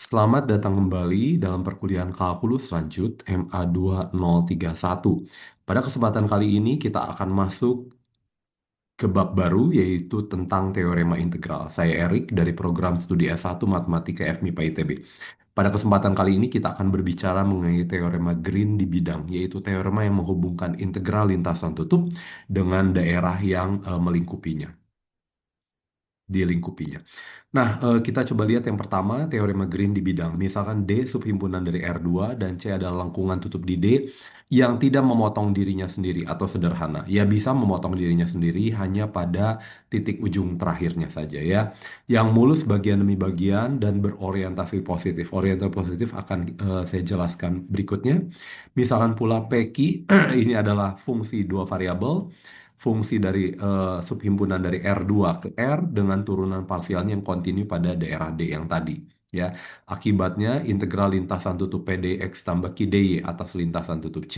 Selamat datang kembali dalam perkuliahan kalkulus lanjut MA 2031. Pada kesempatan kali ini kita akan masuk ke bab baru yaitu tentang teorema integral. Saya Erik dari program studi S1 Matematika FMIPA ITB. Pada kesempatan kali ini kita akan berbicara mengenai teorema Green di bidang, yaitu teorema yang menghubungkan integral lintasan tutup dengan daerah yang melingkupinya, dilingkupinya. Nah, kita coba lihat yang pertama, teorema Green di bidang. Misalkan D subhimpunan dari R2 dan C adalah lengkungan tutup di D yang tidak memotong dirinya sendiri atau sederhana. Ya bisa memotong dirinya sendiri hanya pada titik ujung terakhirnya saja ya. Yang mulus bagian demi bagian dan berorientasi positif. Orientasi positif akan saya jelaskan berikutnya. Misalkan pula PQ ini adalah fungsi dua variabel fungsi dari subhimpunan dari R2 ke R dengan turunan parsialnya yang kontinu pada daerah D yang tadi. Ya, akibatnya integral lintasan tutup PDX tambah QDY atas lintasan tutup C.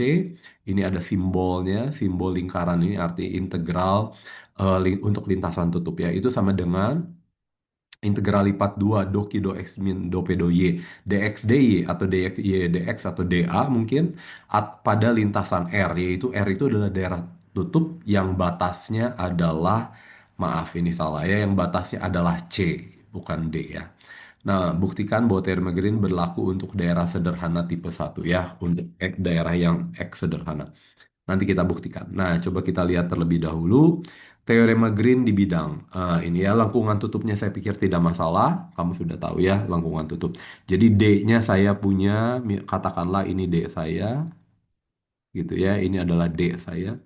Ini ada simbolnya, simbol lingkaran ini arti integral untuk lintasan tutup ya. Itu sama dengan integral lipat 2 do Q do X min do P do Y dx dy atau dx y dx atau dA mungkin pada lintasan R, yaitu R itu adalah daerah tutup yang batasnya adalah, maaf ini salah ya, yang batasnya adalah C bukan D ya. Nah, buktikan bahwa teorema Green berlaku untuk daerah sederhana tipe satu ya, untuk daerah yang X sederhana. Nanti kita buktikan. Nah, coba kita lihat terlebih dahulu teorema Green di bidang. Ini ya, lengkungan tutupnya saya pikir tidak masalah. Kamu sudah tahu ya, lengkungan tutup. Jadi D-nya saya punya, katakanlah ini D saya, gitu ya. Ini adalah D saya.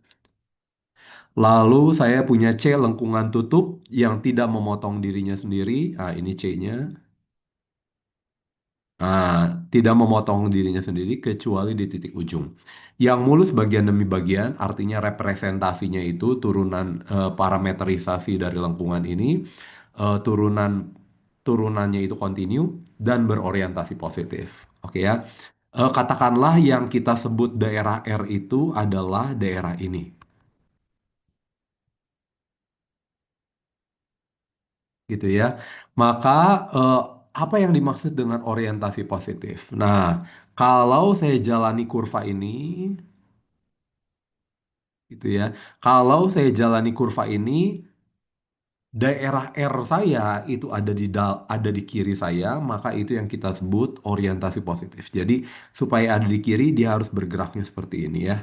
Lalu saya punya C lengkungan tutup yang tidak memotong dirinya sendiri. Ini C-nya. Ah, tidak memotong dirinya sendiri kecuali di titik ujung. Yang mulus bagian demi bagian, artinya representasinya itu turunan parameterisasi dari lengkungan ini, turunan turunannya itu kontinu dan berorientasi positif. Oke ya. Katakanlah yang kita sebut daerah R itu adalah daerah ini, gitu ya. Maka eh, apa yang dimaksud dengan orientasi positif? Nah, kalau saya jalani kurva ini, gitu ya. Kalau saya jalani kurva ini, daerah R saya itu ada di kiri saya, maka itu yang kita sebut orientasi positif. Jadi supaya ada di kiri dia harus bergeraknya seperti ini ya.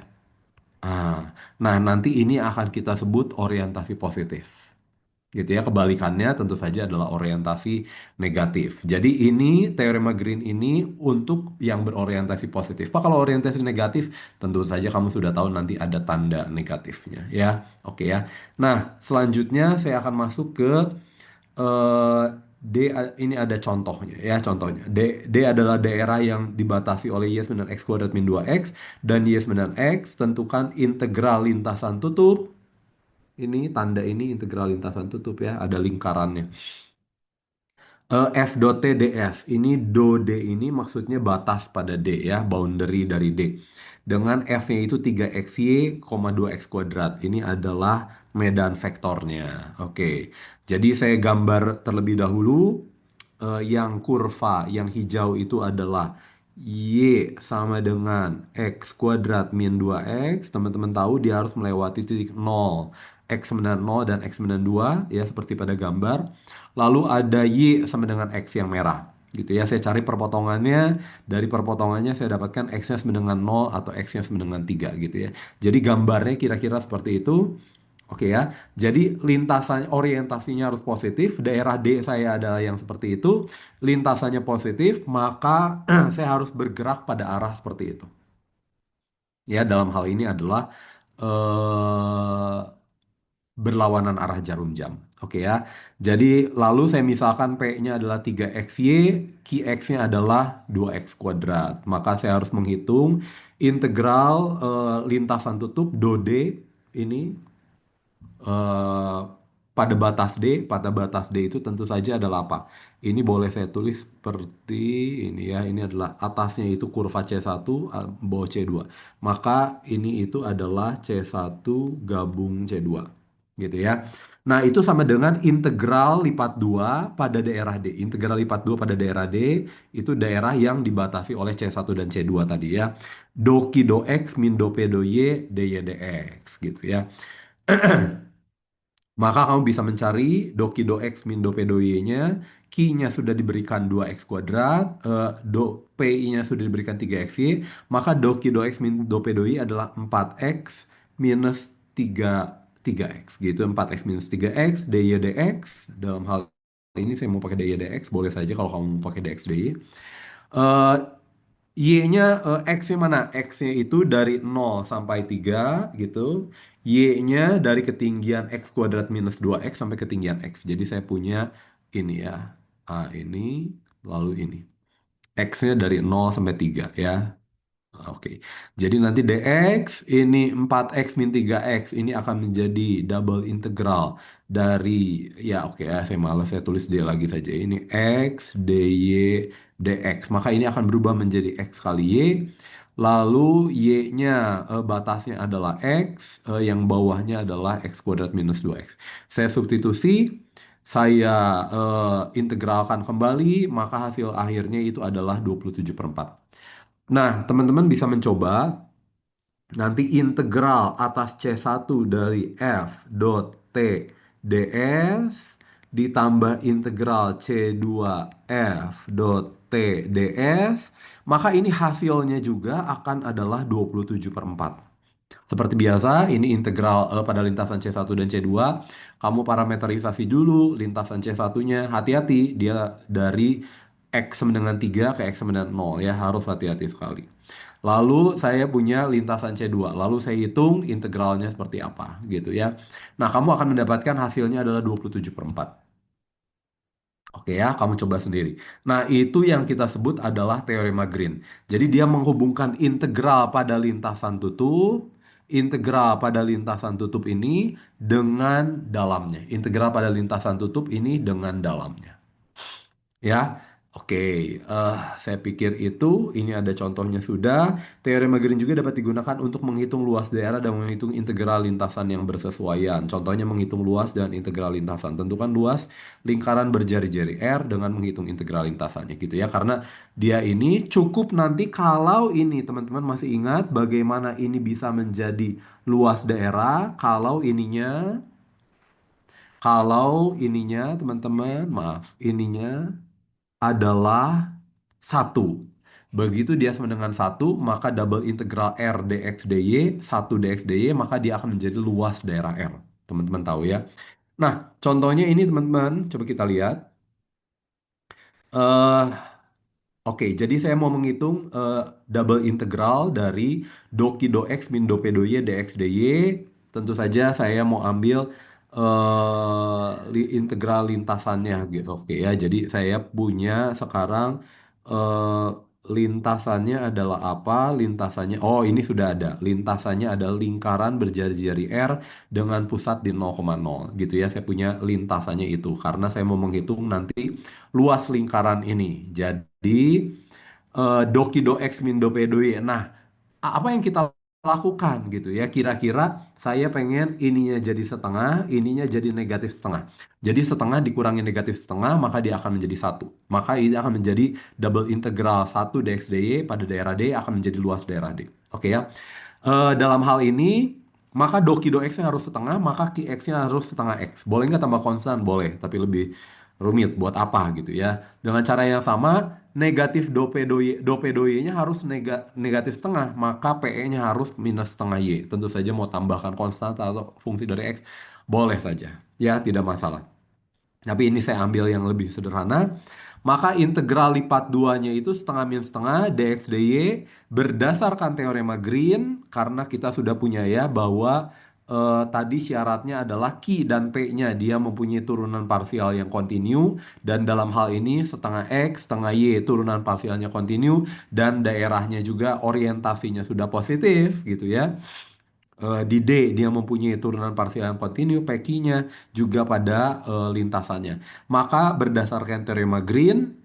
Ah, nah nanti ini akan kita sebut orientasi positif. Gitu ya, kebalikannya tentu saja adalah orientasi negatif. Jadi ini teorema Green ini untuk yang berorientasi positif. Pak, kalau orientasi negatif tentu saja kamu sudah tahu nanti ada tanda negatifnya ya. Oke ya. Nah, selanjutnya saya akan masuk ke eh, D, ini ada contohnya ya, contohnya. D adalah daerah yang dibatasi oleh Y sembilan X kuadrat min 2X dan Y sembilan X, tentukan integral lintasan tutup. Ini tanda ini integral lintasan tutup ya, ada lingkarannya. F dot T ds, ini do D ini maksudnya batas pada D ya, boundary dari D. Dengan F-nya itu 3xy, 2x kuadrat. Ini adalah medan vektornya. Oke, jadi saya gambar terlebih dahulu. Yang kurva, yang hijau itu adalah Y sama dengan X kuadrat min 2X. Teman-teman tahu dia harus melewati titik 0. X sembilan nol dan X sembilan dua ya seperti pada gambar. Lalu ada Y sama dengan X yang merah. Gitu ya, saya cari perpotongannya. Dari perpotongannya saya dapatkan X-nya sama dengan 0 atau X-nya sama dengan 3 gitu ya. Jadi gambarnya kira-kira seperti itu. Oke ya, jadi lintasan orientasinya harus positif. Daerah D saya adalah yang seperti itu. Lintasannya positif, maka saya harus bergerak pada arah seperti itu. Ya, dalam hal ini adalah eh, berlawanan arah jarum jam. Oke ya. Jadi lalu saya misalkan P-nya adalah 3xy, Qx-nya adalah 2x kuadrat. Maka saya harus menghitung integral lintasan tutup do D ini eh, pada batas D itu tentu saja adalah apa? Ini boleh saya tulis seperti ini ya. Ini adalah atasnya itu kurva C1, bawah C2. Maka ini itu adalah C1 gabung C2. Gitu ya. Nah, itu sama dengan integral lipat 2 pada daerah D. Integral lipat 2 pada daerah D itu daerah yang dibatasi oleh C1 dan C2 tadi ya. Doki do X min do P do Y dy dx gitu ya. Maka kamu bisa mencari doki do X min do P do Y-nya. Q-nya sudah diberikan 2X kuadrat. Do P-nya sudah diberikan 3XY. Maka doki do X min do P do Y adalah 4X minus 3X gitu. 4X minus 3X dy dx. Dalam hal ini saya mau pakai dy dx. Boleh saja kalau kamu mau pakai dx dy. Eh, Y-nya, X-nya mana? X-nya itu dari 0 sampai 3 gitu. Y-nya dari ketinggian X kuadrat minus 2X sampai ketinggian X. Jadi saya punya ini ya. A ini, lalu ini. X-nya dari 0 sampai 3 ya. Oke, jadi nanti dx ini 4x min 3x ini akan menjadi double integral dari ya oke ya saya malas saya tulis d lagi saja ini x dy dx maka ini akan berubah menjadi x kali y lalu y-nya batasnya adalah x yang bawahnya adalah x kuadrat minus 2x. Saya substitusi saya integralkan kembali maka hasil akhirnya itu adalah 27/4. Nah, teman-teman bisa mencoba nanti integral atas C1 dari F dot T ds ditambah integral C2 F dot T ds, maka ini hasilnya juga akan adalah 27/4. Seperti biasa, ini integral pada lintasan C1 dan C2. Kamu parameterisasi dulu lintasan C1-nya. Hati-hati, dia dari X sama dengan 3 ke X sama dengan 0 ya. Harus hati-hati sekali. Lalu saya punya lintasan C2. Lalu saya hitung integralnya seperti apa gitu ya. Nah, kamu akan mendapatkan hasilnya adalah 27/4. Oke ya, kamu coba sendiri. Nah, itu yang kita sebut adalah teorema Green. Jadi dia menghubungkan integral pada lintasan tutup, integral pada lintasan tutup ini dengan dalamnya. Integral pada lintasan tutup ini dengan dalamnya. Ya, oke. Saya pikir itu ini ada contohnya sudah. Teorema Green juga dapat digunakan untuk menghitung luas daerah dan menghitung integral lintasan yang bersesuaian. Contohnya menghitung luas dan integral lintasan. Tentukan luas lingkaran berjari-jari R dengan menghitung integral lintasannya gitu ya. Karena dia ini cukup nanti kalau ini teman-teman masih ingat bagaimana ini bisa menjadi luas daerah kalau ininya teman-teman maaf ininya adalah satu. Begitu dia sama dengan satu, maka double integral R dx dy, 1 dx dy, maka dia akan menjadi luas daerah R. Teman-teman tahu ya. Nah, contohnya ini teman-teman, coba kita lihat. eh Oke, jadi saya mau menghitung double integral dari doki do x min do p do y dx dy. Tentu saja saya mau ambil integral lintasannya gitu. Oke ya, jadi saya punya sekarang eh, lintasannya adalah apa? Lintasannya, oh ini sudah ada. Lintasannya adalah lingkaran berjari-jari R dengan pusat di 0,0 gitu ya. Saya punya lintasannya itu karena saya mau menghitung nanti luas lingkaran ini. Jadi doki do x min do p do y. Nah, apa yang kita lakukan gitu ya? Kira-kira saya pengen ininya jadi setengah, ininya jadi negatif setengah. Jadi setengah dikurangi negatif setengah, maka dia akan menjadi satu. Maka ini akan menjadi double integral 1 dx dy pada daerah D akan menjadi luas daerah D. Oke ya. Dalam hal ini, maka doki do x-nya harus setengah, maka ki x-nya harus setengah x. Boleh nggak tambah konstan? Boleh, tapi lebih rumit. Buat apa gitu ya? Dengan cara yang sama, negatif do p do y-nya harus negatif setengah, maka PE-nya harus minus setengah y. Tentu saja mau tambahkan konstan atau fungsi dari x, boleh saja. Ya, tidak masalah. Tapi ini saya ambil yang lebih sederhana. Maka integral lipat duanya itu setengah min setengah dx dy berdasarkan teorema Green karena kita sudah punya ya bahwa tadi syaratnya adalah Q dan P-nya dia mempunyai turunan parsial yang kontinu dan dalam hal ini setengah X, setengah Y turunan parsialnya kontinu dan daerahnya juga orientasinya sudah positif gitu ya. Di D dia mempunyai turunan parsial yang kontinu, PQ-nya juga pada lintasannya. Maka berdasarkan teorema Green,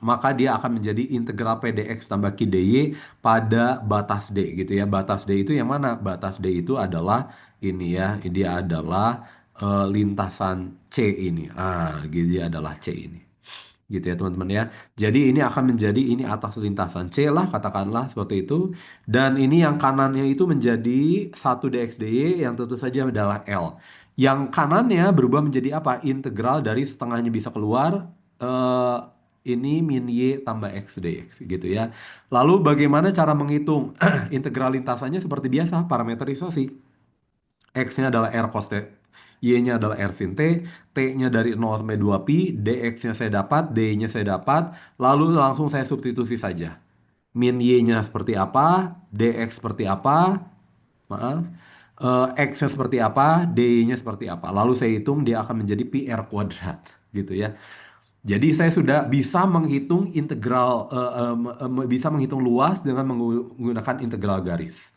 maka dia akan menjadi integral PDX tambah QDY pada batas D gitu ya. Batas D itu yang mana? Batas D itu adalah ini ya, dia adalah lintasan C ini. Gitu dia adalah C ini. Gitu ya teman-teman ya. Jadi ini akan menjadi ini atas lintasan C lah katakanlah seperti itu. Dan ini yang kanannya itu menjadi 1 dxdy yang tentu saja adalah L. Yang kanannya berubah menjadi apa? Integral dari setengahnya bisa keluar. eh, ini min Y tambah X dx gitu ya. Lalu bagaimana cara menghitung integral lintasannya seperti biasa parameterisasi. X-nya adalah R cos T, Y-nya adalah R sin T, T-nya dari 0 sampai 2pi, dx-nya saya dapat, D-nya saya dapat, lalu langsung saya substitusi saja. Min Y-nya seperti apa, dx seperti apa, maaf, X-nya seperti apa, D-nya seperti apa. Lalu saya hitung dia akan menjadi pi R kuadrat, gitu ya. Jadi saya sudah bisa menghitung integral, bisa menghitung luas dengan menggunakan integral garis.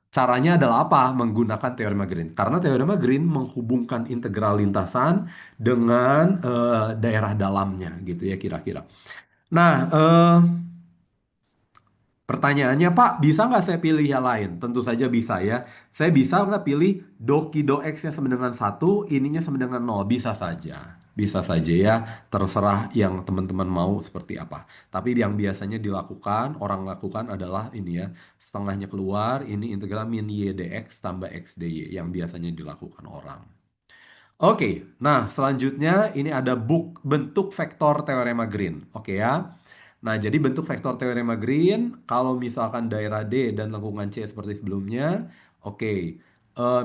Caranya adalah apa? Menggunakan teorema Green. Karena teorema Green menghubungkan integral lintasan dengan daerah dalamnya, gitu ya kira-kira. Nah, pertanyaannya, Pak, bisa nggak saya pilih yang lain? Tentu saja bisa ya. Saya bisa nggak pilih doki do X-nya sama dengan 1, ininya sama dengan 0? Bisa saja. Bisa saja ya, terserah yang teman-teman mau seperti apa. Tapi yang biasanya dilakukan, orang lakukan adalah ini ya, setengahnya keluar, ini integral min y dx tambah x dy yang biasanya dilakukan orang. Oke, nah selanjutnya ini ada bentuk vektor teorema Green. Oke ya. Nah, jadi bentuk vektor teorema Green, kalau misalkan daerah D dan lengkungan C seperti sebelumnya, oke.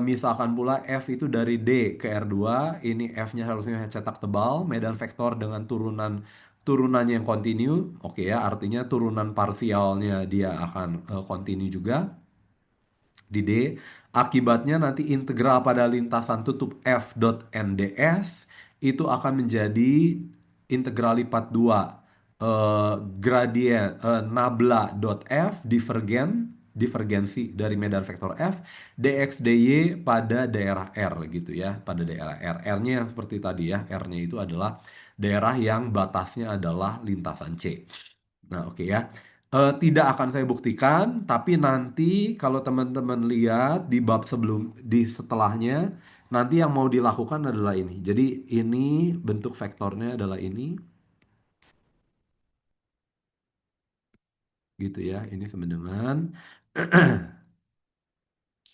Misalkan pula F itu dari D ke R2, ini F-nya harusnya cetak tebal, medan vektor dengan turunannya yang kontinu, oke ya, artinya turunan parsialnya dia akan kontinu juga di D. Akibatnya nanti integral pada lintasan tutup F dot NDS itu akan menjadi integral lipat 2 gradien nabla dot F divergensi dari medan vektor F dx dy pada daerah R gitu ya, pada daerah R. R-nya yang seperti tadi ya, R-nya itu adalah daerah yang batasnya adalah lintasan C. Nah, oke ya. Tidak akan saya buktikan, tapi nanti kalau teman-teman lihat di bab sebelum, di setelahnya, nanti yang mau dilakukan adalah ini. Jadi ini bentuk vektornya adalah ini, gitu ya. Ini sama dengan,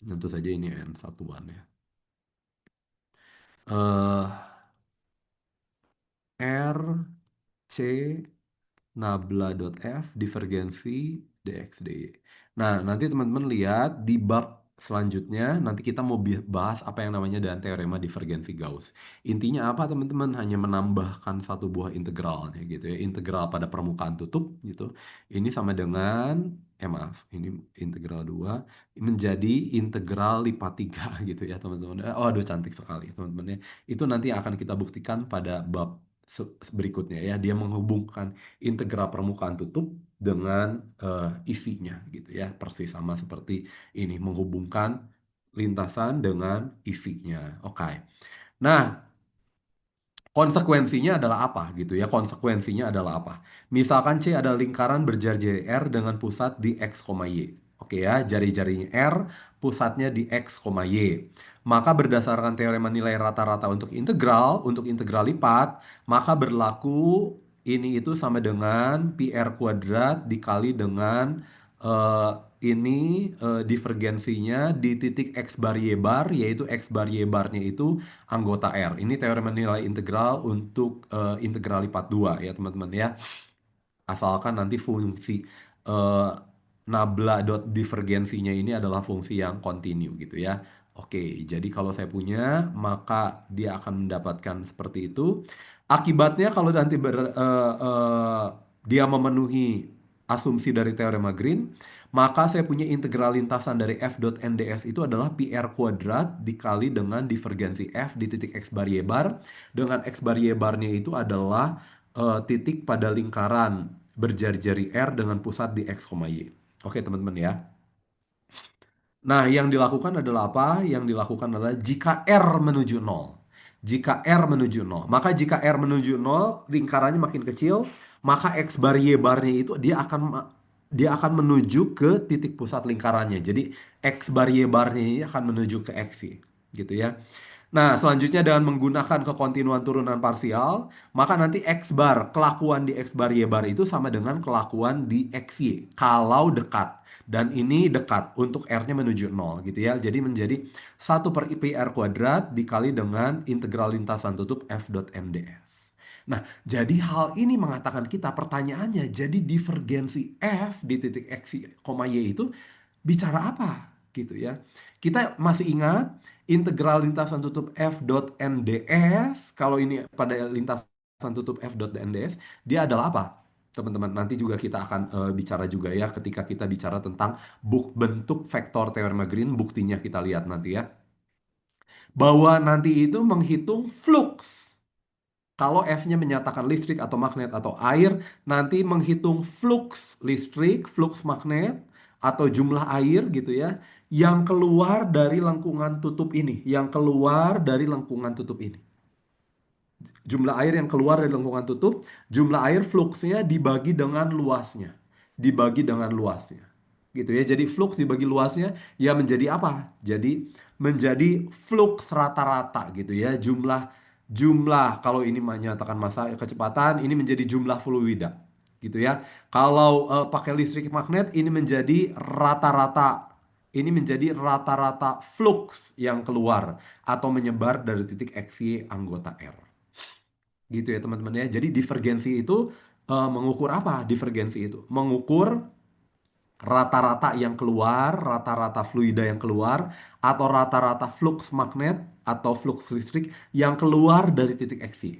tentu saja ini n satuan ya. R, C, nabla.f divergensi dx dy. Nah, nanti teman-teman lihat di bab selanjutnya, nanti kita mau bahas apa yang namanya dan teorema divergensi Gauss. Intinya apa teman-teman? Hanya menambahkan satu buah integralnya gitu ya. Integral pada permukaan tutup gitu. Ini sama dengan, maaf, ini integral 2 menjadi integral lipat 3 gitu ya teman-teman. Oh, aduh cantik sekali teman-teman ya. Itu nanti akan kita buktikan pada bab berikutnya ya. Dia menghubungkan integral permukaan tutup dengan isinya gitu ya, persis sama seperti ini menghubungkan lintasan dengan isinya. Oke. Nah, konsekuensinya adalah apa gitu ya? Konsekuensinya adalah apa? Misalkan C adalah lingkaran berjari-jari R dengan pusat di X, Y. Oke ya, jari-jarinya R, pusatnya di X, Y. Maka berdasarkan teorema nilai rata-rata untuk integral lipat, maka berlaku ini itu sama dengan pi R kuadrat dikali dengan eh, ini divergensinya di titik X bar Y bar, yaitu X bar Y barnya itu anggota R. Ini teorema nilai integral untuk integral lipat 2 ya teman-teman ya. Asalkan nanti fungsi eh, nabla dot divergensinya ini adalah fungsi yang kontinu gitu ya. Oke, jadi kalau saya punya, maka dia akan mendapatkan seperti itu. Akibatnya kalau nanti dia memenuhi asumsi dari teorema Green, maka saya punya integral lintasan dari f dot nds itu adalah pi r kuadrat dikali dengan divergensi f di titik x bar y bar, dengan x bar y barnya itu adalah titik pada lingkaran berjari-jari R dengan pusat di X, Y. Oke teman-teman ya. Nah, yang dilakukan adalah apa? Yang dilakukan adalah jika R menuju 0. Jika R menuju 0. Maka jika R menuju 0, lingkarannya makin kecil, maka X bar Y barnya itu dia akan menuju ke titik pusat lingkarannya. Jadi X bar Y barnya ini akan menuju ke X gitu ya. Nah, selanjutnya dengan menggunakan kekontinuan turunan parsial, maka nanti X bar, kelakuan di X bar Y bar itu sama dengan kelakuan di XY kalau dekat. Dan ini dekat untuk R-nya menuju 0 gitu ya. Jadi menjadi 1/IPR kuadrat dikali dengan integral lintasan tutup F dot MDS. Nah, jadi hal ini mengatakan kita pertanyaannya, jadi divergensi F di titik X, Y itu bicara apa gitu ya. Kita masih ingat integral lintasan tutup F dot NDS, kalau ini pada lintasan tutup F dot NDS, dia adalah apa? Teman-teman, nanti juga kita akan bicara juga ya ketika kita bicara tentang bentuk vektor teorema Green, buktinya kita lihat nanti ya. Bahwa nanti itu menghitung flux. Kalau F-nya menyatakan listrik atau magnet atau air, nanti menghitung flux listrik, flux magnet, atau jumlah air gitu ya, yang keluar dari lengkungan tutup ini, yang keluar dari lengkungan tutup ini. Jumlah air yang keluar dari lengkungan tutup, jumlah air fluxnya dibagi dengan luasnya. Dibagi dengan luasnya. Gitu ya. Jadi flux dibagi luasnya ya menjadi apa? Jadi menjadi flux rata-rata gitu ya. Jumlah jumlah kalau ini menyatakan massa kecepatan, ini menjadi jumlah fluida. Gitu ya. Kalau pakai listrik magnet ini menjadi rata-rata, ini menjadi rata-rata flux yang keluar atau menyebar dari titik XY anggota R. Gitu ya teman-teman ya. Jadi divergensi itu mengukur apa? Divergensi itu mengukur rata-rata yang keluar, rata-rata fluida yang keluar, atau rata-rata flux magnet atau flux listrik yang keluar dari titik eksi.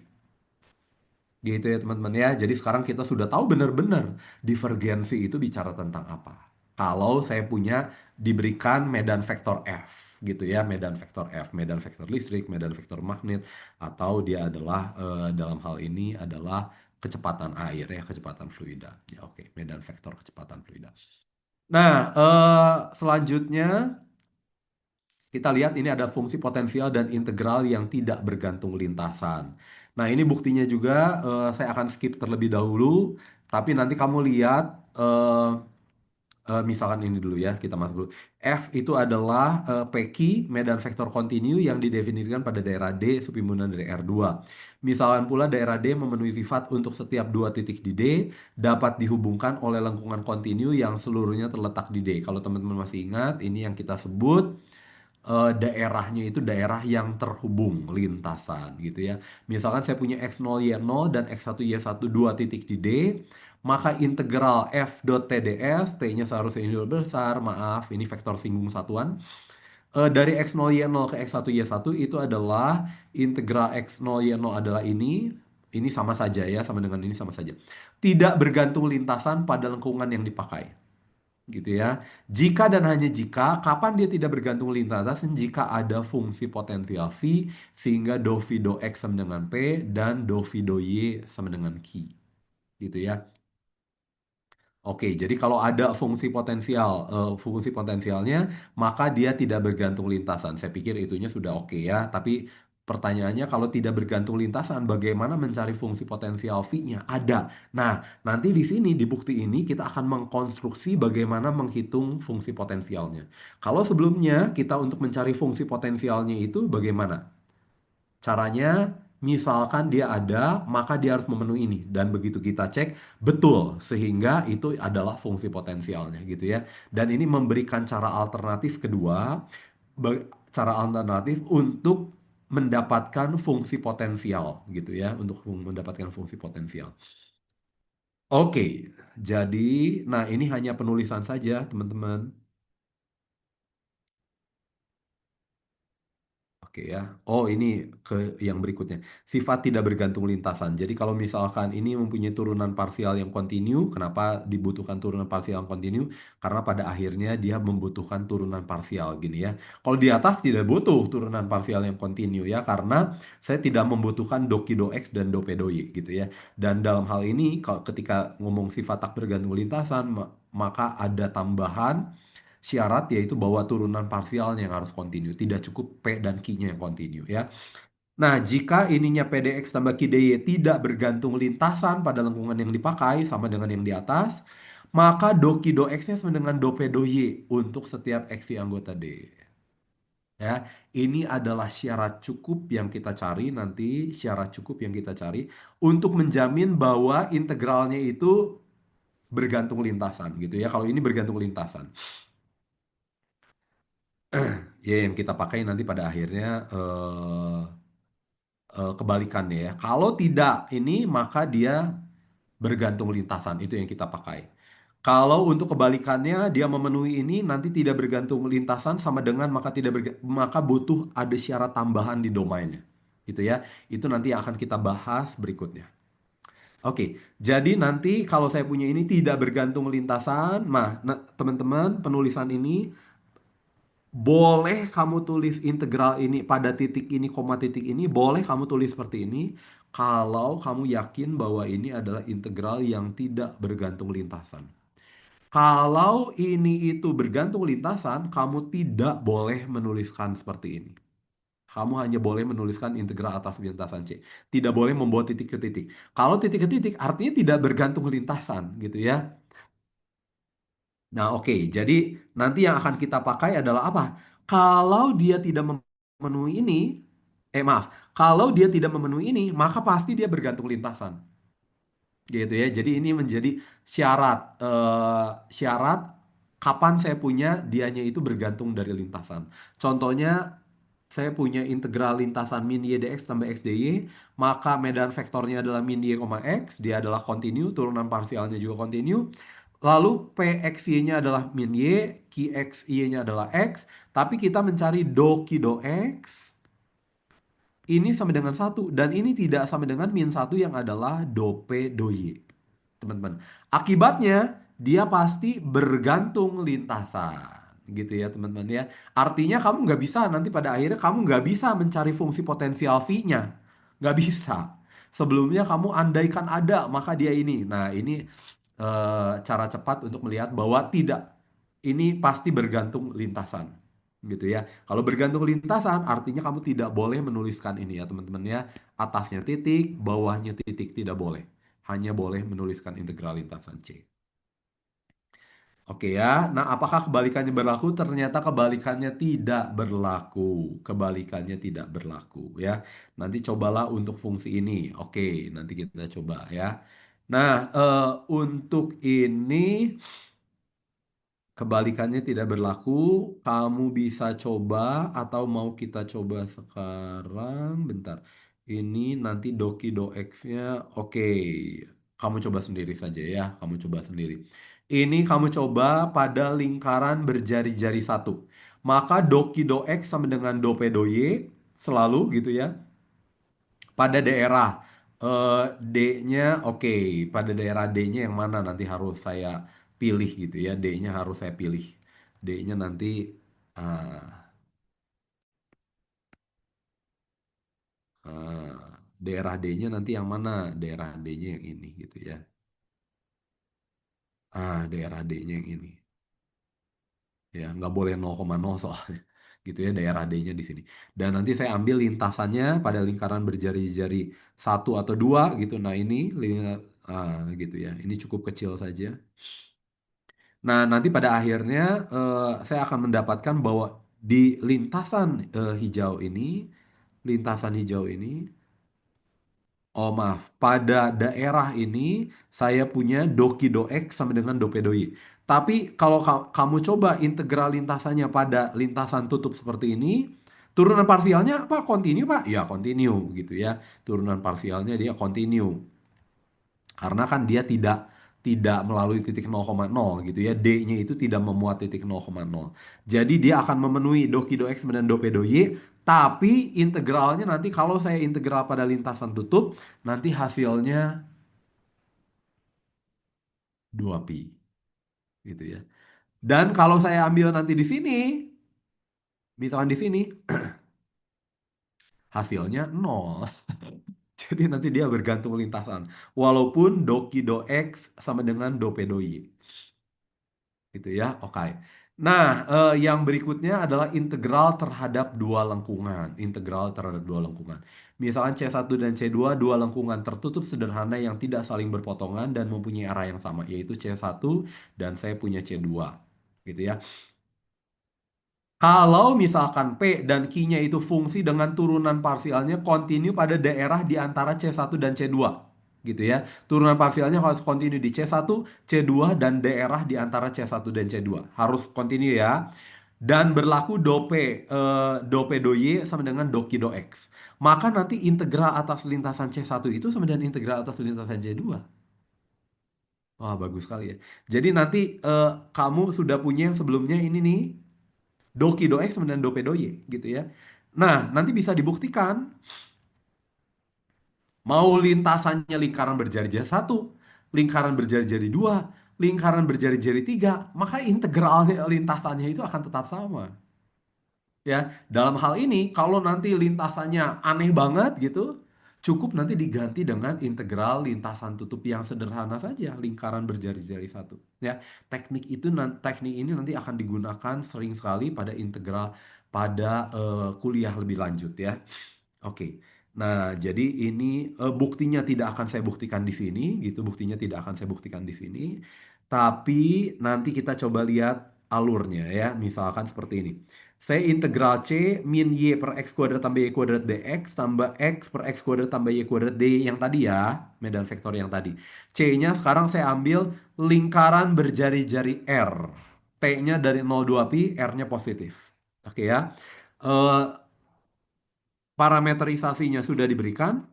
Gitu ya teman-teman ya. Jadi sekarang kita sudah tahu benar-benar divergensi itu bicara tentang apa. Kalau saya punya diberikan medan vektor F gitu ya, medan vektor F, medan vektor listrik, medan vektor magnet, atau dia adalah dalam hal ini adalah kecepatan air ya, kecepatan fluida. Ya oke, medan vektor kecepatan fluida. Nah, selanjutnya kita lihat ini ada fungsi potensial dan integral yang tidak bergantung lintasan. Nah, ini buktinya juga saya akan skip terlebih dahulu, tapi nanti kamu lihat misalkan ini dulu ya, kita masuk dulu. F itu adalah PQ, medan vektor kontinu yang didefinisikan pada daerah D subhimpunan dari R2. Misalkan pula daerah D memenuhi sifat untuk setiap dua titik di D dapat dihubungkan oleh lengkungan kontinu yang seluruhnya terletak di D. Kalau teman-teman masih ingat, ini yang kita sebut daerahnya itu daerah yang terhubung lintasan gitu ya. Misalkan saya punya X0 Y0 dan X1 Y1 dua titik di D, maka integral F dot TDS, T-nya seharusnya ini besar, maaf, ini vektor singgung satuan. Dari X0 Y0 ke X1 Y1 itu adalah integral X0 Y0 adalah ini sama saja ya, sama dengan ini sama saja. Tidak bergantung lintasan pada lengkungan yang dipakai gitu ya. Jika dan hanya jika, kapan dia tidak bergantung lintasan? Jika ada fungsi potensial V, sehingga do V do X sama dengan P, dan do V do Y sama dengan Q. Gitu ya. Oke, jadi kalau ada fungsi potensialnya, maka dia tidak bergantung lintasan. Saya pikir itunya sudah oke ya. Tapi pertanyaannya kalau tidak bergantung lintasan, bagaimana mencari fungsi potensial V-nya? Ada. Nah, nanti di sini di bukti ini kita akan mengkonstruksi bagaimana menghitung fungsi potensialnya. Kalau sebelumnya kita untuk mencari fungsi potensialnya itu bagaimana? Caranya, misalkan dia ada, maka dia harus memenuhi ini. Dan begitu kita cek, betul. Sehingga itu adalah fungsi potensialnya gitu ya. Dan ini memberikan cara alternatif kedua, cara alternatif untuk mendapatkan fungsi potensial gitu ya. Untuk mendapatkan fungsi potensial. Oke, jadi, nah ini hanya penulisan saja teman-teman. Oke ya. Oh, ini ke yang berikutnya. Sifat tidak bergantung lintasan. Jadi kalau misalkan ini mempunyai turunan parsial yang kontinu, kenapa dibutuhkan turunan parsial yang kontinu? Karena pada akhirnya dia membutuhkan turunan parsial gini ya. Kalau di atas tidak butuh turunan parsial yang kontinu ya, karena saya tidak membutuhkan doki do X dan do P do Y gitu ya. Dan dalam hal ini kalau ketika ngomong sifat tak bergantung lintasan, maka ada tambahan syarat yaitu bahwa turunan parsialnya yang harus kontinu. Tidak cukup P dan Q-nya yang kontinu ya. Nah, jika ininya PDX tambah QDY tidak bergantung lintasan pada lengkungan yang dipakai sama dengan yang di atas, maka do Q do X-nya sama dengan do P do Y untuk setiap X Y anggota D. Ya, ini adalah syarat cukup yang kita cari nanti, syarat cukup yang kita cari untuk menjamin bahwa integralnya itu bergantung lintasan gitu ya. Kalau ini bergantung lintasan, ya yang kita pakai nanti pada akhirnya kebalikannya ya. Kalau tidak ini maka dia bergantung lintasan itu yang kita pakai. Kalau untuk kebalikannya dia memenuhi ini nanti tidak bergantung lintasan sama dengan maka butuh ada syarat tambahan di domainnya. Gitu ya. Itu nanti yang akan kita bahas berikutnya. Oke, jadi nanti kalau saya punya ini tidak bergantung lintasan, teman-teman penulisan ini boleh kamu tulis integral ini pada titik ini, koma titik ini, boleh kamu tulis seperti ini kalau kamu yakin bahwa ini adalah integral yang tidak bergantung lintasan. Kalau ini itu bergantung lintasan, kamu tidak boleh menuliskan seperti ini. Kamu hanya boleh menuliskan integral atas lintasan C. Tidak boleh membawa titik ke titik. Kalau titik ke titik artinya tidak bergantung lintasan gitu ya. Nah, oke. Jadi nanti yang akan kita pakai adalah apa? Kalau dia tidak memenuhi ini, maaf, kalau dia tidak memenuhi ini, maka pasti dia bergantung lintasan. Gitu ya. Jadi ini menjadi syarat kapan saya punya dianya itu bergantung dari lintasan. Contohnya saya punya integral lintasan min y dx tambah x dy, maka medan vektornya adalah min y, x, dia adalah kontinu, turunan parsialnya juga kontinu. Lalu pxy-nya adalah min y, qxy-nya adalah x, tapi kita mencari do q do x ini sama dengan satu dan ini tidak sama dengan min satu yang adalah do P do Y. Teman-teman. Akibatnya dia pasti bergantung lintasan. Gitu ya teman-teman ya. Artinya kamu nggak bisa nanti pada akhirnya kamu nggak bisa mencari fungsi potensial V-nya. Nggak bisa. Sebelumnya kamu andaikan ada maka dia ini. Nah ini cara cepat untuk melihat bahwa tidak. Ini pasti bergantung lintasan gitu ya. Kalau bergantung lintasan, artinya kamu tidak boleh menuliskan ini ya teman-teman ya. Atasnya titik, bawahnya titik tidak boleh. Hanya boleh menuliskan integral lintasan C. Oke ya. Nah, apakah kebalikannya berlaku? Ternyata kebalikannya tidak berlaku. Kebalikannya tidak berlaku ya. Nanti cobalah untuk fungsi ini. Oke, nanti kita coba ya. Nah, untuk ini kebalikannya tidak berlaku. Kamu bisa coba atau mau kita coba sekarang? Bentar. Ini nanti doki do X-nya. Oke. Kamu coba sendiri saja ya. Kamu coba sendiri. Ini kamu coba pada lingkaran berjari-jari satu. Maka doki do X sama dengan do P do Y selalu gitu ya. Pada daerah D-nya, oke. Pada daerah D-nya yang mana nanti harus saya pilih gitu ya. D-nya harus saya pilih. D-nya nanti ah, daerah D-nya nanti yang mana? Daerah D-nya yang ini gitu ya. Daerah D-nya yang ini. Ya, nggak boleh 0,0 soalnya. Gitu ya, daerah D-nya di sini. Dan nanti saya ambil lintasannya pada lingkaran berjari-jari satu atau dua gitu. Nah ini, gitu ya. Ini cukup kecil saja. Nah, nanti pada akhirnya saya akan mendapatkan bahwa di hijau ini, lintasan hijau ini, oh maaf, pada daerah ini saya punya doki do X sama dengan do P do Y. Tapi kalau kamu coba integral lintasannya pada lintasan tutup seperti ini, turunan parsialnya apa? Kontinu, Pak? Ya, kontinu gitu ya. Turunan parsialnya dia kontinu. Karena kan dia tidak melalui titik 0,0 gitu ya. D-nya itu tidak memuat titik 0,0. Jadi dia akan memenuhi doki do X dan do P do Y, tapi integralnya nanti kalau saya integral pada lintasan tutup, nanti hasilnya 2pi gitu ya. Dan kalau saya ambil nanti di sini, misalkan di sini, hasilnya nol. Jadi nanti dia bergantung lintasan. Walaupun doki do X sama dengan do P do Y. Gitu ya. Oke. Nah, yang berikutnya adalah integral terhadap dua lengkungan. Integral terhadap dua lengkungan. Misalkan C1 dan C2, dua lengkungan tertutup sederhana yang tidak saling berpotongan dan mempunyai arah yang sama, yaitu C1 dan saya punya C2. Gitu ya. Kalau misalkan P dan Q-nya itu fungsi dengan turunan parsialnya kontinu pada daerah di antara C1 dan C2. Gitu ya. Turunan parsialnya harus kontinu di C1, C2, dan daerah di antara C1 dan C2. Harus kontinu ya. Dan berlaku do P do Y sama dengan do Q do X. Maka nanti integral atas lintasan C1 itu sama dengan integral atas lintasan C2. Wah, bagus sekali ya. Jadi nanti kamu sudah punya yang sebelumnya ini nih. Doki do X dan Dope do Y gitu ya. Nah, nanti bisa dibuktikan mau lintasannya lingkaran berjari-jari satu, lingkaran berjari-jari dua, lingkaran berjari-jari tiga, maka integralnya lintasannya itu akan tetap sama. Ya, dalam hal ini kalau nanti lintasannya aneh banget gitu, cukup nanti diganti dengan integral lintasan tutup yang sederhana saja, lingkaran berjari-jari satu. Ya, teknik ini nanti akan digunakan sering sekali pada integral pada kuliah lebih lanjut ya. Oke. Nah, jadi ini buktinya tidak akan saya buktikan di sini, gitu. Buktinya tidak akan saya buktikan di sini. Tapi nanti kita coba lihat alurnya ya. Misalkan seperti ini. Saya integral C min Y per X kuadrat tambah Y kuadrat DX tambah X per X kuadrat tambah Y kuadrat D yang tadi ya. Medan vektor yang tadi. C-nya sekarang saya ambil lingkaran berjari-jari R. T-nya dari 0,2 pi, R-nya positif. Oke ya. Eh, Parameterisasinya sudah diberikan,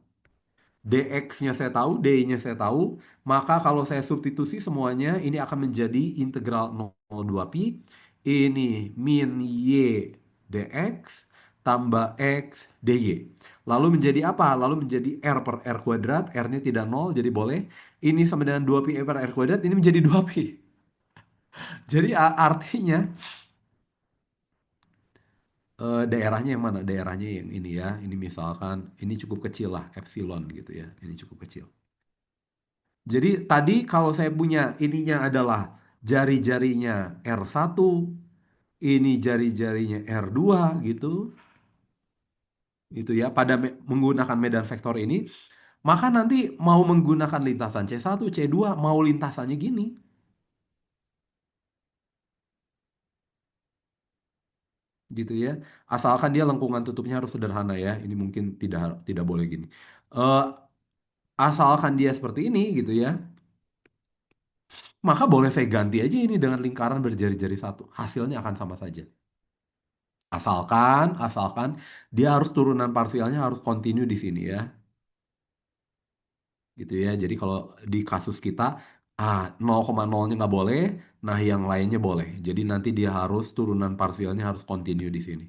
dx-nya saya tahu, dy-nya saya tahu, maka kalau saya substitusi semuanya ini akan menjadi integral 0,2 pi, ini min y dx tambah x dy. Lalu menjadi apa? Lalu menjadi r per r kuadrat, r-nya tidak nol, jadi boleh. Ini sama dengan 2 pi per r kuadrat, ini menjadi 2 pi. Jadi artinya daerahnya yang mana? Daerahnya yang ini ya. Ini misalkan ini cukup kecil lah, epsilon gitu ya. Ini cukup kecil. Jadi tadi kalau saya punya ininya adalah jari-jarinya R1, ini jari-jarinya R2 gitu. Itu ya pada menggunakan medan vektor ini, maka nanti mau menggunakan lintasan C1, C2, mau lintasannya gini gitu ya. Asalkan dia lengkungan tutupnya harus sederhana ya. Ini mungkin tidak boleh gini. Eh, Asalkan dia seperti ini gitu ya. Maka boleh saya ganti aja ini dengan lingkaran berjari-jari satu. Hasilnya akan sama saja. Asalkan dia harus turunan parsialnya harus kontinu di sini ya. Gitu ya. Jadi kalau di kasus kita 0,0-nya nggak boleh, nah yang lainnya boleh. Jadi nanti dia harus turunan parsialnya harus kontinu di sini.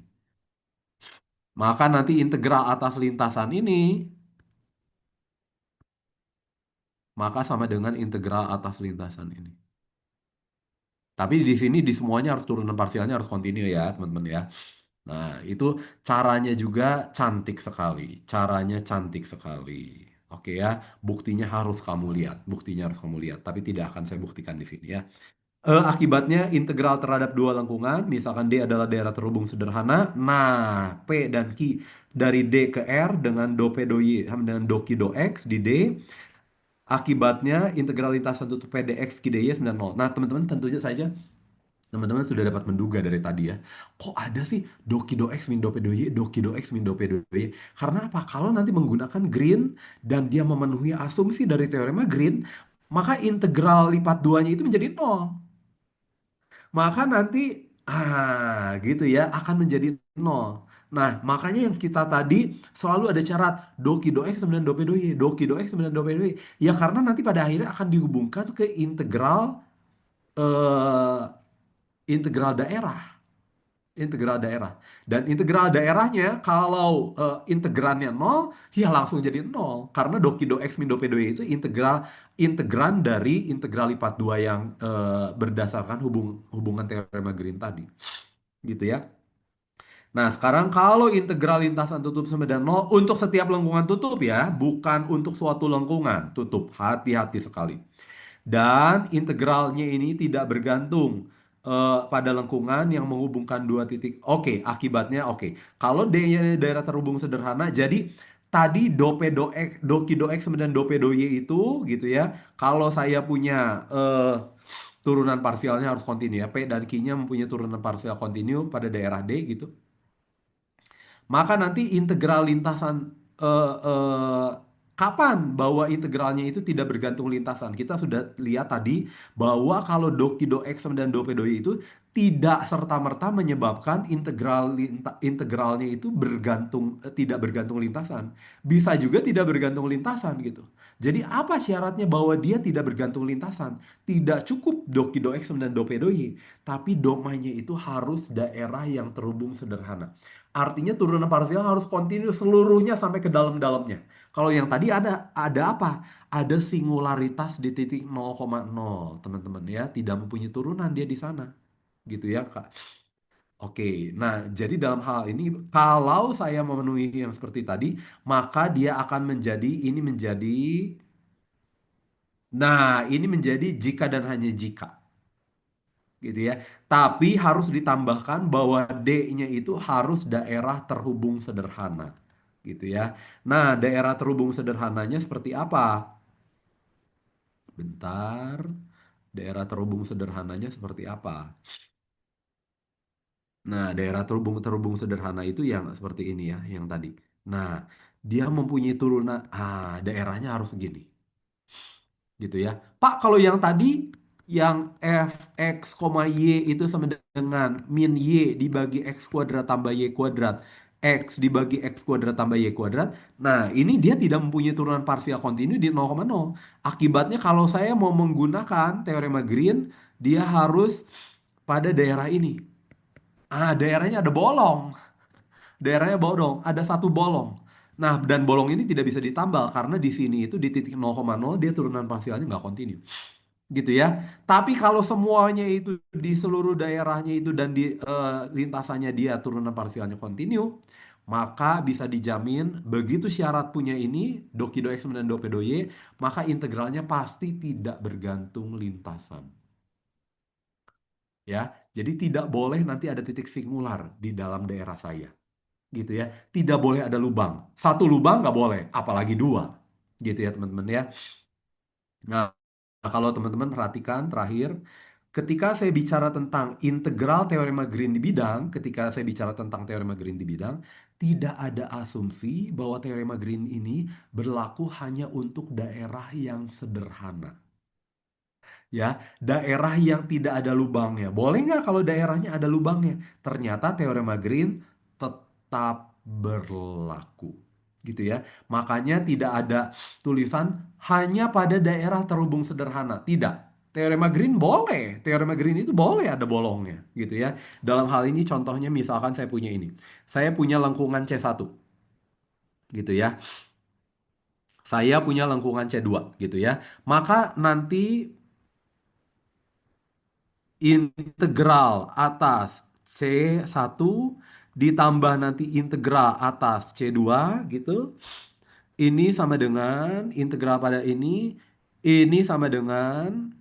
Maka nanti integral atas lintasan ini maka sama dengan integral atas lintasan ini. Tapi di sini di semuanya harus turunan parsialnya harus kontinu ya, teman-teman ya. Nah, itu caranya juga cantik sekali. Caranya cantik sekali. Oke ya, buktinya harus kamu lihat. Buktinya harus kamu lihat. Tapi tidak akan saya buktikan di sini ya. Akibatnya integral terhadap dua lengkungan, misalkan D adalah daerah terhubung sederhana. Nah, P dan Q dari D ke R dengan do P do Y sama dengan do Q do X di D. Akibatnya integral lintasan tutup P dx Q dy 90. Nah, teman-teman tentunya saja teman-teman sudah dapat menduga dari tadi ya. Kok ada sih doki do X min do P do Y, doki do X min do P do Y? Karena apa? Kalau nanti menggunakan Green dan dia memenuhi asumsi dari teorema Green, maka integral lipat duanya itu menjadi nol. Maka nanti gitu ya akan menjadi nol. Nah, makanya yang kita tadi selalu ada syarat doki do X sama dengan do P do Y, doki do X sama dengan do P do Y. Ya karena nanti pada akhirnya akan dihubungkan ke eh, integral daerah. Integral daerah. Dan integral daerahnya kalau integrannya nol, ya langsung jadi nol. Karena doki do X min do P do Y itu integran dari integral lipat dua yang berdasarkan hubungan teorema Green tadi. Gitu ya. Nah, sekarang kalau integral lintasan tutup sama dengan nol untuk setiap lengkungan tutup ya, bukan untuk suatu lengkungan tutup. Hati-hati sekali. Dan integralnya ini tidak bergantung pada lengkungan yang menghubungkan dua titik. Oke, akibatnya oke. Kalau D-nya daerah terhubung sederhana, jadi tadi do Q do X sama dengan do P do Y itu gitu ya. Kalau saya punya turunan parsialnya harus kontinu ya. P dan Q-nya mempunyai turunan parsial kontinu pada daerah D gitu. Maka nanti integral lintasan kapan bahwa integralnya itu tidak bergantung lintasan. Kita sudah lihat tadi bahwa kalau doki do x sama dan do p do y itu tidak serta-merta menyebabkan integralnya itu tidak bergantung lintasan. Bisa juga tidak bergantung lintasan gitu. Jadi apa syaratnya bahwa dia tidak bergantung lintasan? Tidak cukup doki do x sama dan do p do y, tapi domainnya itu harus daerah yang terhubung sederhana. Artinya turunan parsial harus kontinu seluruhnya sampai ke dalam-dalamnya. Kalau yang tadi ada apa? Ada singularitas di titik 0,0, teman-teman ya, tidak mempunyai turunan dia di sana. Gitu ya, Kak. Oke. Nah, jadi dalam hal ini kalau saya memenuhi yang seperti tadi, maka dia akan menjadi. Nah, ini menjadi jika dan hanya jika. Gitu ya. Tapi harus ditambahkan bahwa D-nya itu harus daerah terhubung sederhana. Gitu ya. Nah, daerah terhubung sederhananya seperti apa? Bentar. Daerah terhubung sederhananya seperti apa? Nah, daerah terhubung-terhubung sederhana itu yang seperti ini ya, yang tadi. Nah, dia mempunyai turunan, daerahnya harus segini. Gitu ya. Pak, kalau yang tadi yang fx, y itu sama dengan min y dibagi x kuadrat tambah y kuadrat, x dibagi x kuadrat tambah y kuadrat. Nah, ini dia tidak mempunyai turunan parsial kontinu di 0,0. Akibatnya kalau saya mau menggunakan teorema Green, dia harus pada daerah ini. Daerahnya ada bolong. Daerahnya bolong, ada satu bolong. Nah, dan bolong ini tidak bisa ditambal karena di sini itu di titik 0,0 dia turunan parsialnya nggak kontinu. Gitu ya. Tapi kalau semuanya itu di seluruh daerahnya itu dan di lintasannya dia turunan parsialnya kontinu, maka bisa dijamin begitu syarat punya ini, doki do x dan do p do y, maka integralnya pasti tidak bergantung lintasan. Ya, jadi tidak boleh nanti ada titik singular di dalam daerah saya. Gitu ya. Tidak boleh ada lubang. Satu lubang nggak boleh, apalagi dua. Gitu ya teman-teman ya. Nah, kalau teman-teman perhatikan terakhir, ketika saya bicara tentang integral teorema Green di bidang, ketika saya bicara tentang teorema Green di bidang, tidak ada asumsi bahwa teorema Green ini berlaku hanya untuk daerah yang sederhana. Ya, daerah yang tidak ada lubangnya. Boleh nggak kalau daerahnya ada lubangnya? Ternyata teorema Green tetap berlaku. Gitu ya. Makanya tidak ada tulisan hanya pada daerah terhubung sederhana. Tidak. Teorema Green boleh. Teorema Green itu boleh ada bolongnya. Gitu ya. Dalam hal ini contohnya misalkan saya punya ini. Saya punya lengkungan C1. Gitu ya. Saya punya lengkungan C2 gitu ya. Maka nanti integral atas C1 ditambah nanti integral atas C2 gitu. Ini sama dengan integral pada ini sama dengan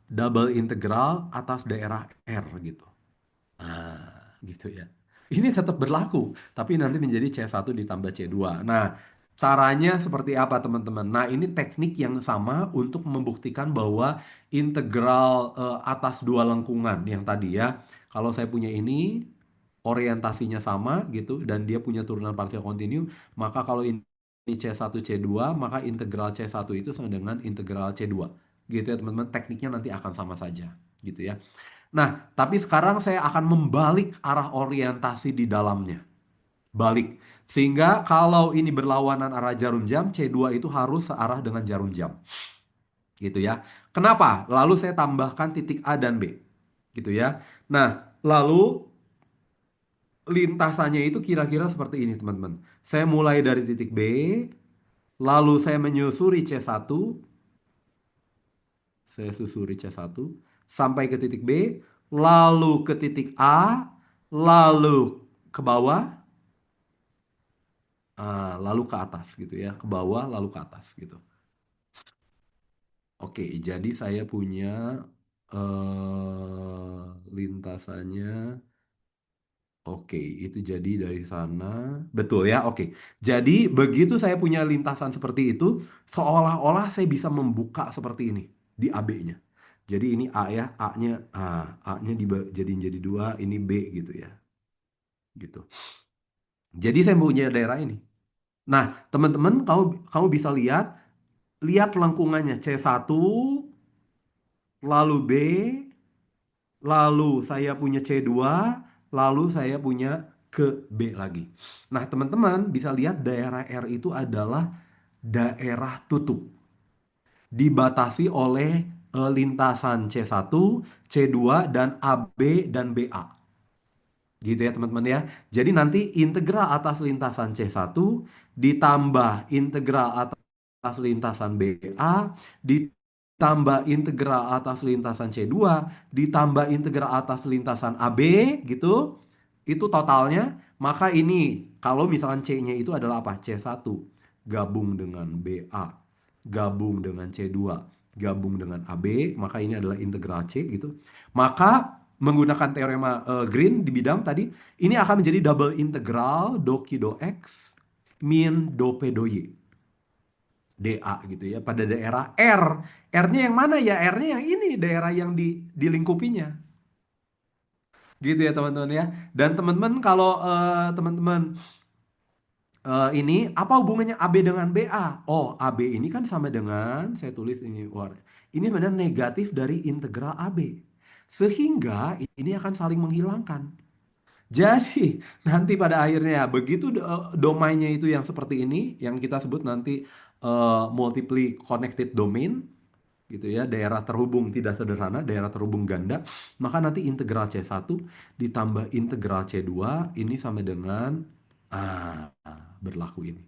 double integral atas daerah R gitu. Gitu ya. Ini tetap berlaku, tapi nanti menjadi C1 ditambah C2. Nah, caranya seperti apa teman-teman? Nah, ini teknik yang sama untuk membuktikan bahwa integral atas dua lengkungan yang tadi ya. Kalau saya punya ini, orientasinya sama gitu, dan dia punya turunan parsial kontinu, maka kalau ini C1, C2, maka integral C1 itu sama dengan integral C2. Gitu ya teman-teman, tekniknya nanti akan sama saja. Gitu ya. Nah, tapi sekarang saya akan membalik arah orientasi di dalamnya. Balik. Sehingga kalau ini berlawanan arah jarum jam, C2 itu harus searah dengan jarum jam. Gitu ya. Kenapa? Lalu saya tambahkan titik A dan B. Gitu ya. Nah, lalu lintasannya itu kira-kira seperti ini, teman-teman. Saya mulai dari titik B, lalu saya menyusuri C1, saya susuri C1 sampai ke titik B, lalu ke titik A, lalu ke bawah, lalu ke atas gitu ya, ke bawah lalu ke atas gitu. Oke, jadi saya punya lintasannya. Oke, itu jadi dari sana. Betul ya, oke. Jadi begitu saya punya lintasan seperti itu, seolah-olah saya bisa membuka seperti ini di AB-nya. Jadi ini A ya, A-nya jadiin jadi dua, ini B gitu ya. Gitu. Jadi saya punya daerah ini. Nah, teman-teman, kamu kamu bisa lihat lihat lengkungannya C1, lalu B, lalu saya punya C2, lalu saya punya ke B lagi. Nah, teman-teman bisa lihat daerah R itu adalah daerah tutup, dibatasi oleh lintasan C1, C2, dan AB dan BA. Gitu ya teman-teman ya. Jadi nanti integral atas lintasan C1 ditambah integral atas lintasan BA ditambah integral atas lintasan C2 ditambah integral atas lintasan AB gitu. Itu totalnya. Maka ini kalau misalkan C-nya itu adalah apa? C1 gabung dengan BA gabung dengan C2 gabung dengan AB, maka ini adalah integral C gitu. Maka menggunakan teorema Green di bidang tadi, ini akan menjadi double integral do Q do X min do P do Y dA gitu ya pada daerah R. R-nya yang mana ya? R-nya yang ini, daerah yang dilingkupinya. Gitu ya teman-teman ya. Dan teman-teman kalau teman-teman ini apa hubungannya AB dengan BA? Oh, AB ini kan sama dengan saya tulis ini ini sebenarnya negatif dari integral AB. Sehingga ini akan saling menghilangkan. Jadi nanti pada akhirnya begitu domainnya itu yang seperti ini yang kita sebut nanti multiply connected domain gitu ya, daerah terhubung tidak sederhana, daerah terhubung ganda, maka nanti integral C1 ditambah integral C2 ini sama dengan berlaku ini.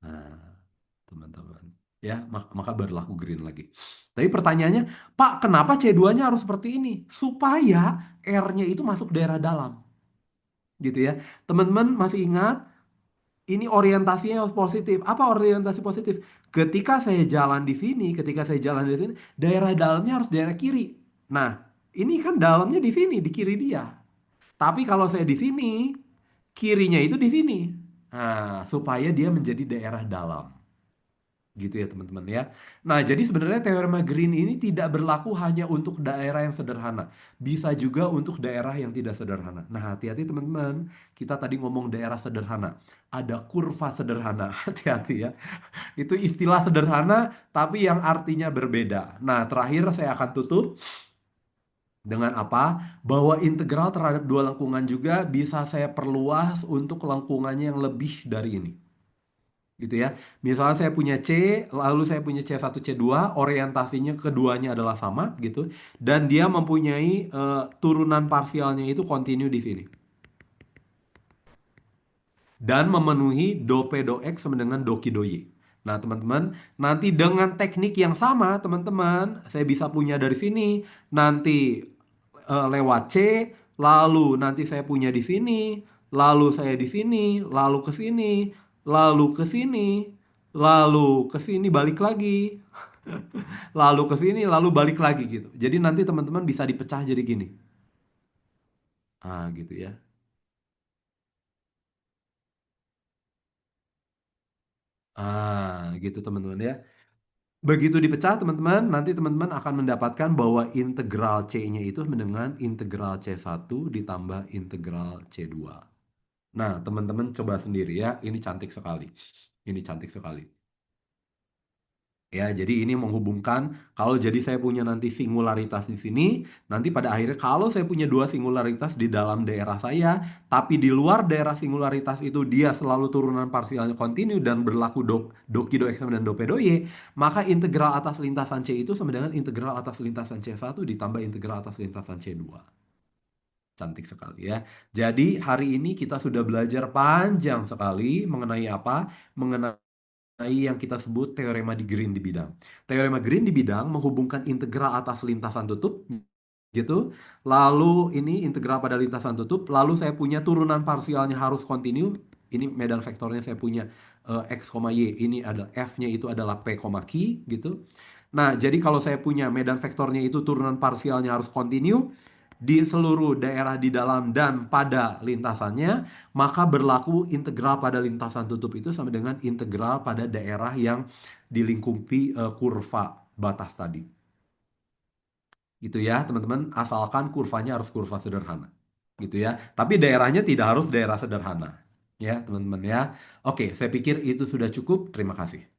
Nah, teman-teman. Ya, maka berlaku green lagi. Tapi pertanyaannya, Pak, kenapa C2-nya harus seperti ini? Supaya R-nya itu masuk daerah dalam. Gitu ya. Teman-teman masih ingat, ini orientasinya harus positif. Apa orientasi positif? Ketika saya jalan di sini, daerah dalamnya harus daerah kiri. Nah, ini kan dalamnya di sini, di kiri dia. Tapi kalau saya di sini, kirinya itu di sini. Nah, supaya dia menjadi daerah dalam. Gitu ya teman-teman ya. Nah, jadi sebenarnya teorema Green ini tidak berlaku hanya untuk daerah yang sederhana. Bisa juga untuk daerah yang tidak sederhana. Nah, hati-hati teman-teman. Kita tadi ngomong daerah sederhana. Ada kurva sederhana. Hati-hati ya. Itu istilah sederhana tapi yang artinya berbeda. Nah, terakhir saya akan tutup dengan apa? Bahwa integral terhadap dua lengkungan juga bisa saya perluas untuk lengkungannya yang lebih dari ini gitu ya. Misalnya saya punya C, lalu saya punya C1, C2, orientasinya keduanya adalah sama gitu. Dan dia mempunyai turunan parsialnya itu kontinu di sini. Dan memenuhi do P do X sama dengan do Q do Y. Nah, teman-teman, nanti dengan teknik yang sama, teman-teman, saya bisa punya dari sini, nanti lewat C, lalu nanti saya punya di sini, lalu saya di sini, lalu ke sini, lalu ke sini, lalu ke sini balik lagi, lalu ke sini, lalu balik lagi gitu. Jadi nanti teman-teman bisa dipecah jadi gini. Gitu ya. Gitu teman-teman ya. Begitu dipecah teman-teman, nanti teman-teman akan mendapatkan bahwa integral C-nya itu dengan integral C1 ditambah integral C2. Nah, teman-teman coba sendiri ya, ini cantik sekali. Ini cantik sekali. Ya, jadi ini menghubungkan kalau jadi saya punya nanti singularitas di sini, nanti pada akhirnya kalau saya punya dua singularitas di dalam daerah saya, tapi di luar daerah singularitas itu dia selalu turunan parsialnya kontinu dan berlaku doki do X sama dan do P do Y, maka integral atas lintasan C itu sama dengan integral atas lintasan C1 ditambah integral atas lintasan C2. Cantik sekali ya. Jadi hari ini kita sudah belajar panjang sekali mengenai apa? Mengenai yang kita sebut teorema di Green di bidang. Teorema Green di bidang menghubungkan integral atas lintasan tutup gitu. Lalu ini integral pada lintasan tutup, lalu saya punya turunan parsialnya harus kontinu. Ini medan vektornya saya punya x, y, ini ada f-nya itu adalah p, q gitu. Nah, jadi kalau saya punya medan vektornya itu turunan parsialnya harus kontinu di seluruh daerah di dalam dan pada lintasannya, maka berlaku integral pada lintasan tutup itu sama dengan integral pada daerah yang dilingkupi kurva batas tadi. gitu ya teman-teman, asalkan kurvanya harus kurva sederhana gitu ya, tapi daerahnya tidak harus daerah sederhana ya teman-teman ya. Oke, saya pikir itu sudah cukup, terima kasih.